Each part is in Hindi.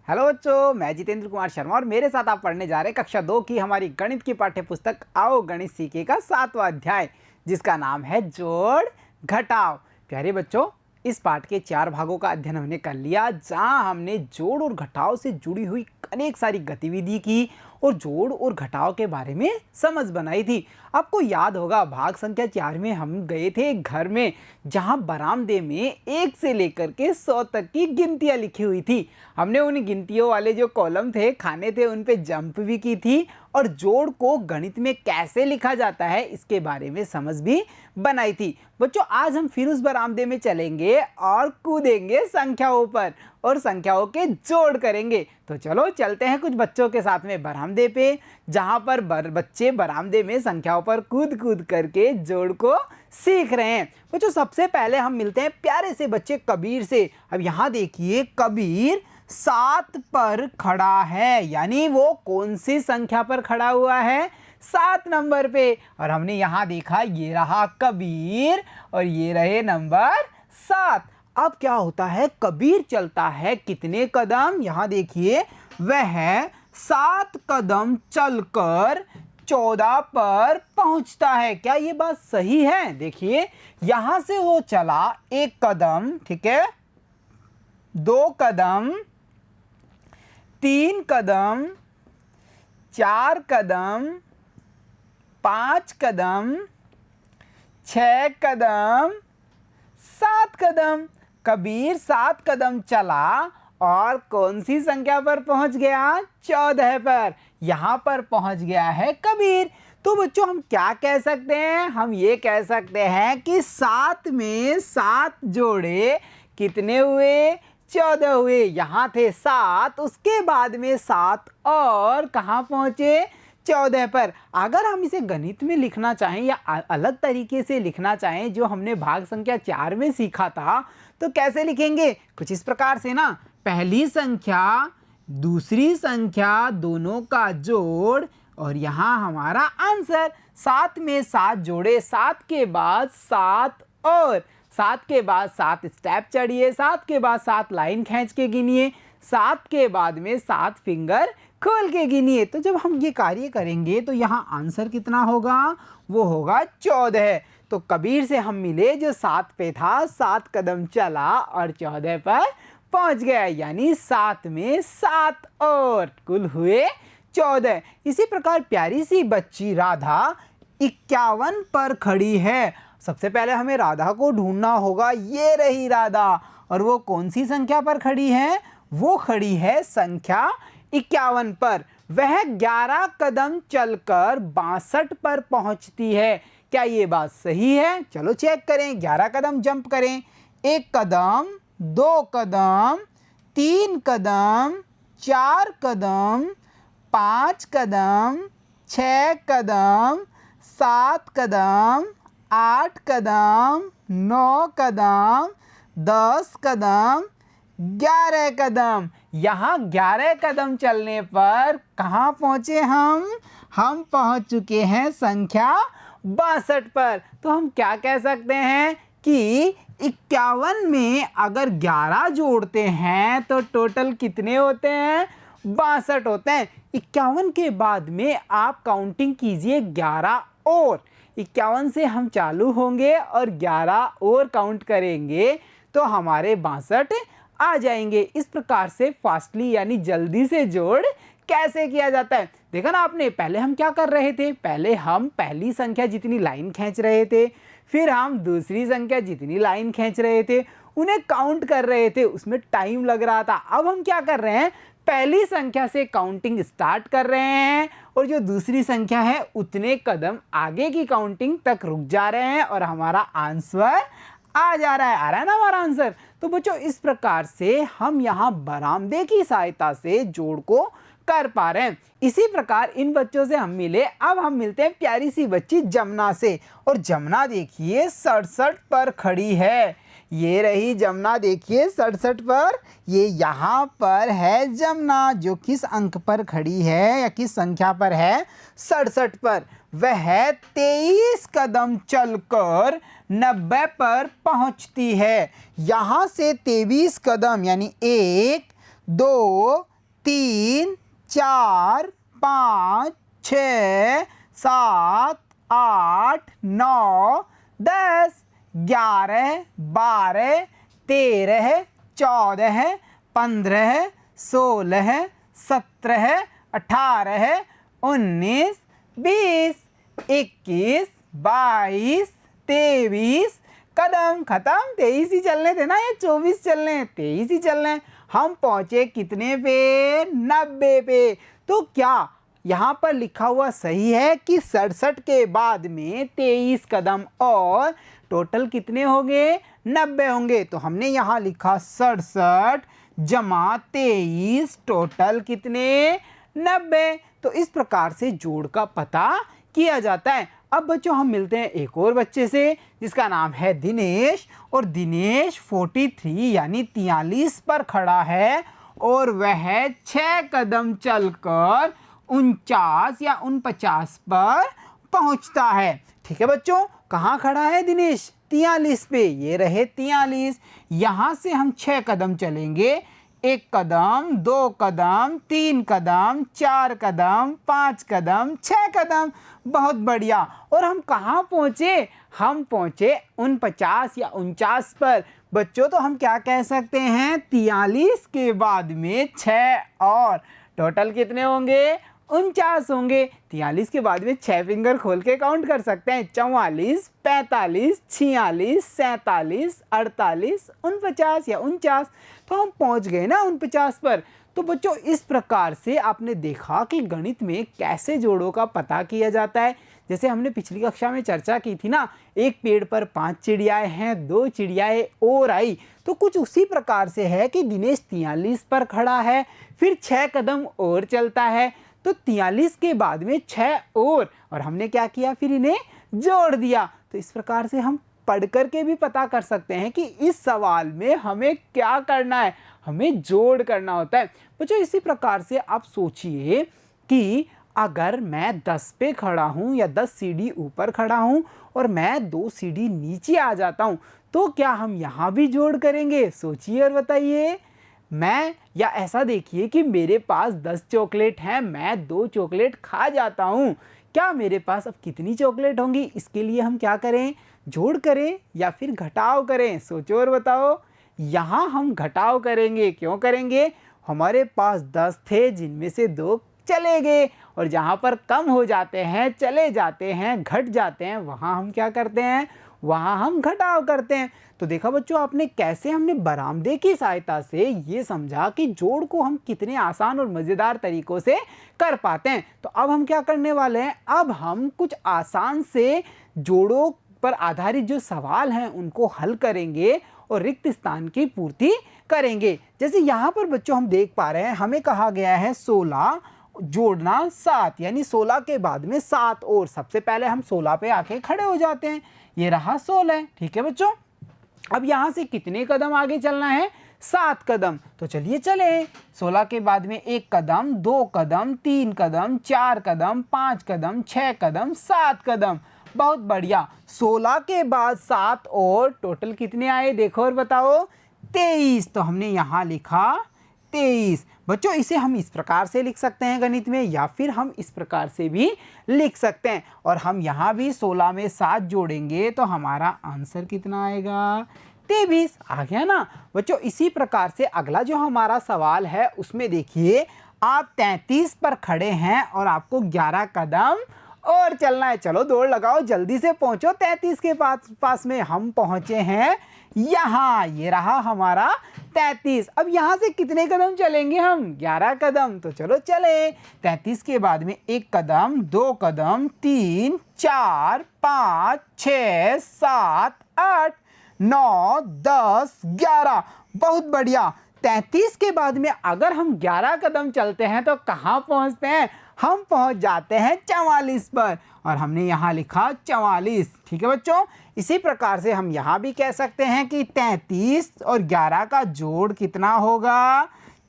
हेलो बच्चों, मैं जितेंद्र कुमार शर्मा और मेरे साथ आप पढ़ने जा रहे हैं कक्षा 2 की हमारी गणित की पाठ्य पुस्तक आओ गणित सीखे का 7वां अध्याय, जिसका नाम है जोड़ घटाव। प्यारे बच्चों, इस पाठ के 4 भागों का अध्ययन हमने कर लिया, जहां हमने जोड़ और घटाव से जुड़ी हुई अनेक सारी गतिविधि की और जोड़ और घटाव के बारे में समझ बनाई थी। आपको याद होगा भाग संख्या 4 में हम गए थे एक घर में, जहां बरामदे में 1 से लेकर के 100 तक की गिनतियां लिखी हुई थी। हमने उन गिनतियों वाले जो कॉलम थे, खाने थे, उन पे जंप भी की थी और जोड़ को गणित में कैसे लिखा जाता है इसके बारे में समझ भी बनाई थी। बच्चों, आज हम फिर उस बरामदे में चलेंगे और कूदेंगे संख्याओं पर और संख्याओं के जोड़ करेंगे। तो चलो चलते हैं कुछ बच्चों के साथ में बरामदे पे, जहां पर बच्चे बरामदे में संख्याओं पर कूद कूद करके जोड़ को सीख रहे हैं। बच्चों, सबसे पहले हम मिलते हैं प्यारे से बच्चे कबीर से। अब यहाँ देखिए, कबीर 7 पर खड़ा है, यानी वो कौन सी संख्या पर खड़ा हुआ है? 7 नंबर पे। और हमने यहाँ देखा, ये रहा कबीर और ये रहे नंबर 7। अब क्या होता है, कबीर चलता है कितने कदम? यहाँ देखिए, वह 7 कदम चलकर 14 पर पहुंचता है। क्या ये बात सही है? देखिए, यहां से वो चला 1 कदम, ठीक है, 2 कदम, 3 कदम, 4 कदम, 5 कदम, 6 कदम, 7 कदम। कबीर 7 कदम चला और कौन सी संख्या पर पहुंच गया? 14 पर। यहां पर पहुंच गया है कबीर। तो बच्चों, हम क्या कह सकते हैं? हम ये कह सकते हैं कि 7 में 7 जोड़े कितने हुए? 14 हुए। यहाँ थे 7, उसके बाद में 7 और कहाँ पहुँचे? 14 पर। अगर हम इसे गणित में लिखना चाहें या अलग तरीके से लिखना चाहें, जो हमने भाग संख्या 4 में सीखा था, तो कैसे लिखेंगे? कुछ इस प्रकार से ना, पहली संख्या दूसरी संख्या दोनों का जोड़ और यहाँ हमारा आंसर। 7 में 7 जोड़े, 7 के बाद 7 और 7 के बाद 7 स्टेप चढ़िए, 7 के बाद 7 लाइन खींच के गिनिए, 7 के बाद में 7 फिंगर खोल के गिनिए। तो जब हम ये कार्य करेंगे तो यहाँ आंसर कितना होगा? वो होगा 14। तो कबीर से हम मिले जो 7 पे था, 7 कदम चला और 14 पर पहुंच गया, यानी 7 में 7 और कुल हुए 14। इसी प्रकार प्यारी सी बच्ची राधा 51 पर खड़ी है। सबसे पहले हमें राधा को ढूंढना होगा। ये रही राधा, और वो कौन सी संख्या पर खड़ी है? वो खड़ी है संख्या 51 पर। वह 11 कदम चलकर 62 पर पहुंचती है। क्या ये बात सही है? चलो चेक करें। 11 कदम जंप करें। 1 कदम, 2 कदम, 3 कदम, 4 कदम, 5 कदम, 6 कदम, 7 कदम, 8 कदम, 9 कदम, 10 कदम, 11 कदम। यहाँ 11 कदम चलने पर कहाँ पहुँचे हम? हम पहुँच चुके हैं संख्या 62 पर। तो हम क्या कह सकते हैं कि 51 में अगर 11 जोड़ते हैं तो टोटल कितने होते हैं? 62 होते हैं। 51 के बाद में आप काउंटिंग कीजिए 11 और। 51 से हम चालू होंगे और 11 और काउंट करेंगे तो हमारे 62 आ जाएंगे। इस प्रकार से फास्टली यानी जल्दी से जोड़ कैसे किया जाता है? देखा ना आपने, पहले हम क्या कर रहे थे? पहले हम पहली संख्या जितनी लाइन खींच रहे थे, फिर हम दूसरी संख्या जितनी लाइन खींच रहे थे उन्हें काउंट कर रहे थे, उसमें टाइम लग रहा था। अब हम क्या कर रहे हैं? पहली संख्या से काउंटिंग स्टार्ट कर रहे हैं और जो दूसरी संख्या है उतने कदम आगे की काउंटिंग तक रुक जा रहे हैं और हमारा आंसर आ जा रहा है। आ रहा है ना हमारा आंसर? तो बच्चों, इस प्रकार से हम यहाँ बरामदे की सहायता से जोड़ को कर पा रहे हैं। इसी प्रकार इन बच्चों से हम मिले। अब हम मिलते हैं प्यारी सी बच्ची जमुना से। और जमुना देखिए 67 पर खड़ी है। ये रही जमुना, देखिए 67 पर। ये यहाँ पर है जमुना, जो किस अंक पर खड़ी है या किस संख्या पर है? 67 पर। वह 23 कदम चलकर 90 पर पहुँचती है। यहाँ से 23 कदम यानी 1, 2, 3 4 5 6 7 8 9 10 11 12 13 14 15 16 17 18 19 20 21 22 23 कदम खत्म। 23 ही चलने थे ना, ये 24 चलने हैं, 23 ही चलने हैं। हम पहुंचे कितने पे? 90 पे। तो क्या यहाँ पर लिखा हुआ सही है कि 67 के बाद में 23 कदम और टोटल कितने होंगे? 90 होंगे। तो हमने यहाँ लिखा 67 जमा 23 टोटल कितने? 90। तो इस प्रकार से जोड़ का पता किया जाता है। अब बच्चों हम मिलते हैं एक और बच्चे से जिसका नाम है दिनेश, और दिनेश 43 यानी 43 पर खड़ा है और वह 6 कदम चलकर 49 या 49 पर पहुंचता है। ठीक है बच्चों, कहाँ खड़ा है दिनेश? 43 पे। ये रहे 43। यहाँ से हम 6 कदम चलेंगे। 1 कदम, 2 कदम, 3 कदम, 4 कदम, 5 कदम, 6 कदम। बहुत बढ़िया। और हम कहाँ पहुँचे? हम पहुँचे 49 या 49 पर। बच्चों तो हम क्या कह सकते हैं? 43 के बाद में 6 और टोटल कितने होंगे? 49 होंगे। 43 के बाद में 6 फिंगर खोल के काउंट कर सकते हैं। 44 45 46 47 48 49 या 49। तो हम पहुंच गए ना 49 पर। तो बच्चों इस प्रकार से आपने देखा कि गणित में कैसे जोड़ों का पता किया जाता है। जैसे हमने पिछली कक्षा में चर्चा की थी ना, एक पेड़ पर 5 चिड़ियाएँ हैं, 2 चिड़ियाएँ और आई। तो कुछ उसी प्रकार से है कि दिनेश 43 पर खड़ा है, फिर 6 कदम और चलता है, तो 43 के बाद में 6 और हमने क्या किया? फिर इन्हें जोड़ दिया। तो इस प्रकार से हम पढ़ कर के भी पता कर सकते हैं कि इस सवाल में हमें क्या करना है, हमें जोड़ करना होता है। बच्चों इसी प्रकार से आप सोचिए कि अगर मैं 10 पे खड़ा हूँ या 10 सीढ़ी ऊपर खड़ा हूँ और मैं 2 सीढ़ी नीचे आ जाता हूँ, तो क्या हम यहाँ भी जोड़ करेंगे? सोचिए और बताइए। मैं या ऐसा देखिए कि मेरे पास 10 चॉकलेट हैं, मैं 2 चॉकलेट खा जाता हूँ, क्या मेरे पास अब कितनी चॉकलेट होंगी? इसके लिए हम क्या करें? जोड़ करें या फिर घटाव करें? सोचो और बताओ। यहाँ हम घटाव करेंगे। क्यों करेंगे? हमारे पास 10 थे जिनमें से 2 चले गए, और जहाँ पर कम हो जाते हैं, चले जाते हैं, घट जाते हैं, वहाँ हम क्या करते हैं? वहाँ हम घटाव करते हैं। तो देखा बच्चों आपने कैसे हमने बरामदे की सहायता से ये समझा कि जोड़ को हम कितने आसान और मज़ेदार तरीकों से कर पाते हैं। तो अब हम क्या करने वाले हैं? अब हम कुछ आसान से जोड़ों पर आधारित जो सवाल हैं उनको हल करेंगे और रिक्त स्थान की पूर्ति करेंगे। जैसे यहाँ पर बच्चों हम देख पा रहे हैं, हमें कहा गया है 16 जोड़ना 7, यानी 16 के बाद में 7 और। सबसे पहले हम 16 पे आके खड़े हो जाते हैं। ये रहा 16। ठीक है बच्चों, अब यहाँ से कितने कदम आगे चलना है? 7 कदम। तो चलिए चले। 16 के बाद में 1 कदम, 2 कदम, 3 कदम, 4 कदम, 5 कदम, 6 कदम, 7 कदम। बहुत बढ़िया। 16 के बाद 7 और टोटल कितने आए? देखो और बताओ। 23। तो हमने यहाँ लिखा 23। बच्चों इसे हम इस प्रकार से लिख सकते हैं गणित में, या फिर हम इस प्रकार से भी लिख सकते हैं। और हम यहाँ भी 16 में 7 जोड़ेंगे तो हमारा आंसर कितना आएगा? 23 आ गया ना बच्चों। इसी प्रकार से अगला जो हमारा सवाल है उसमें देखिए, आप 33 पर खड़े हैं और आपको 11 कदम और चलना है। चलो दौड़ लगाओ, जल्दी से पहुंचो 33 के पास में। हम पहुंचे हैं यहाँ, ये रहा हमारा 33। अब यहाँ से कितने कदम चलेंगे हम? 11 कदम। तो चलो चले। 33 के बाद में 1 कदम, 2 कदम, 3 4 5 6 7 8 9 10 11। बहुत बढ़िया। 33 के बाद में अगर हम 11 कदम चलते हैं तो कहाँ पहुँचते हैं? हम पहुँच जाते हैं 44 पर, और हमने यहाँ लिखा 44। ठीक है बच्चों, इसी प्रकार से हम यहाँ भी कह सकते हैं कि 33 और 11 का जोड़ कितना होगा?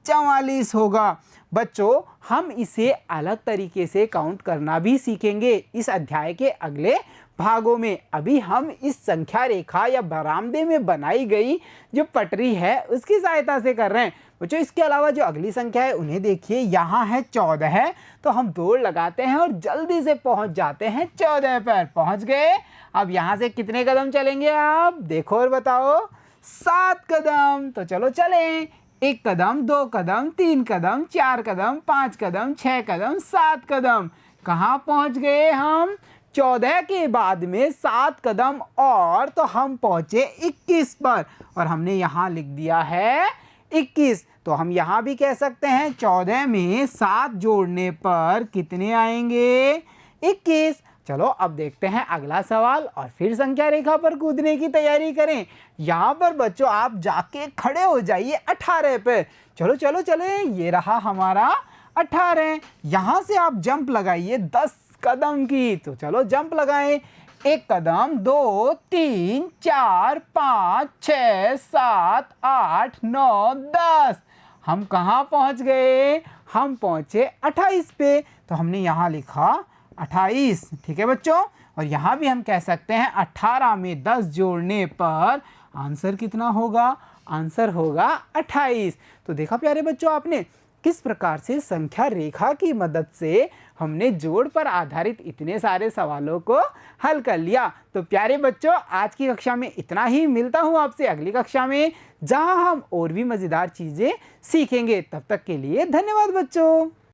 44 होगा। बच्चों हम इसे अलग तरीके से काउंट करना भी सीखेंगे इस अध्याय के अगले भागों में। अभी हम इस संख्या रेखा या बरामदे में बनाई गई जो पटरी है उसकी सहायता से कर रहे हैं। बच्चों इसके अलावा जो अगली संख्या है उन्हें देखिए, यहाँ है 14 है, तो हम दौड़ लगाते हैं और जल्दी से पहुंच जाते हैं 14 पर। पहुंच गए। अब यहाँ से कितने कदम चलेंगे आप देखो और बताओ। 7 कदम। तो चलो चलें। 1 कदम, 2 कदम, 3 कदम, 4 कदम, 5 कदम, 6 कदम, 7 कदम। कहाँ पहुंच गए हम? 14 के बाद में 7 कदम और तो हम पहुंचे 21 पर, और हमने यहाँ लिख दिया है 21। तो हम यहाँ भी कह सकते हैं 14 में 7 जोड़ने पर कितने आएंगे? 21। चलो अब देखते हैं अगला सवाल और फिर संख्या रेखा पर कूदने की तैयारी करें। यहाँ पर बच्चों आप जाके खड़े हो जाइए 18 पे। चलो चलो चले, ये रहा हमारा 18। यहाँ से आप जंप लगाइए 10 कदम की। तो चलो जंप लगाएं। 1 कदम, 2, 3, 4, 5, 6, 7, 8, 9, 10। हम कहाँ पहुँच गए? हम पहुँचे 28 पे। तो हमने यहाँ लिखा 28। ठीक है बच्चों। और यहाँ भी हम कह सकते हैं 18 में 10 जोड़ने पर आंसर कितना होगा? आंसर होगा 28। तो देखा प्यारे बच्चों आपने किस प्रकार से संख्या रेखा की मदद से हमने जोड़ पर आधारित इतने सारे सवालों को हल कर लिया। तो प्यारे बच्चों आज की कक्षा में इतना ही। मिलता हूँ आपसे अगली कक्षा में जहाँ हम और भी मज़ेदार चीज़ें सीखेंगे। तब तक के लिए धन्यवाद बच्चों।